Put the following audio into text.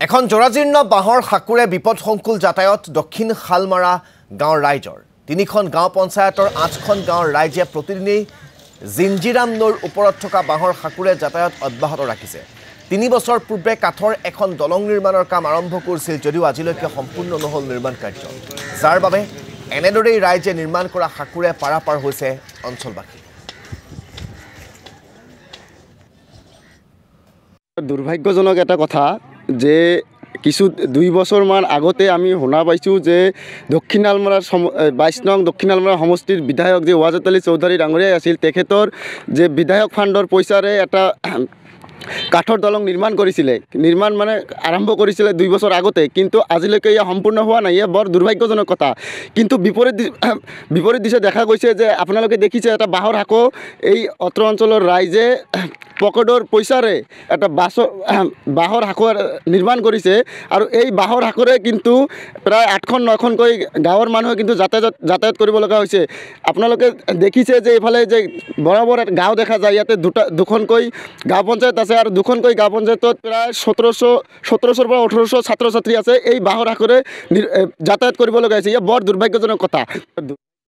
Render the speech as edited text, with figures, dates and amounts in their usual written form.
এখন জৰাজীৰ্ণ বাঁহৰ সাকুৰে বিপদসংকুল যাতায়াত দক্ষিণ শালমাৰা গাঁৱৰ ৰাইজৰ ৩খন গাঁও পঞ্চায়তৰ ৮খন গাঁৱৰ ৰাইজে প্ৰতিদিনেই জিঞ্জিৰাম নৈৰ ওপৰত থকা বাঁহৰ সাকুৰে যাতায়াত অব্যাহত ৰাখিছে। ৩ বছৰ পূৰ্বে কাঠৰ এখন দলং নিৰ্মাণৰ কাম আৰম্ভ কৰিছিল যদিও আজিলৈকে সম্পূৰ্ণ নহল নিৰ্মাণ কাৰ্য, যাৰ বাবে এনেদৰেই ৰাইজে নিৰ্মাণ কৰা সাকুৰে পাৰাপাৰ হৈছে অঞ্চলবাসী। দুৰ্ভাগ্যজনক এটা কথা যে কিছু 2 বছৰমান আগতে আমি শুনা পাইছোঁ যে দক্ষিণ শালমাৰাৰ 22 নং দক্ষিণ শালমাৰা সমষ্টিৰ বিধায়ক যে ৱাজেদ আলী চৌধুৰী ডাঙৰীয়াই আছিল, তেখেতৰ যে বিধায়ক ফাণ্ডৰ পইচাৰে এটা কাঠৰ দলং নিৰ্মাণ কৰিছিলে, মানে আৰম্ভ কৰিছিলে 2 বছৰ আগতে, কিন্তু আজিলৈকে ইয়া সম্পূৰ্ণ হোৱা নাই। ইয়া বৰ দুৰ্ভাগ্যজনক কথা। কিন্তু বিপৰীত দিশে দেখা গৈছে যে আপোনালোকে দেখিছে এটা বাঁহৰ সাঁকো এই অত্ৰ অঞ্চলৰ ৰাইজে পকেটৰ পইচাৰে এটা বাঁহৰ সাঁকো নিৰ্মাণ কৰিছে, আৰু এই বাঁহৰ সাঁকোৰে কিন্তু প্ৰায় 8খন 9খনকৈ গাঁৱৰ মানুহে কিন্তু যাতায়াত কৰিব লগা হৈছে। আপোনালোকে দেখিছে যে এইফালে যে বৰাবৰ গাঁও দেখা যায়, ইয়াতে দুখনকৈ গাঁও পঞ্চায়ত আছে, আৰু দুখনকৈ গাঁও পঞ্চায়তত প্ৰায় 1700 পৰা 1800 ছাত্ৰ ছাত্ৰী আছে। এই বাঁহৰ সাঁকোৰে যাতায়াত কৰিব লগা হৈছে। ইয়া বৰ দুৰ্ভাগ্যজনক কথা।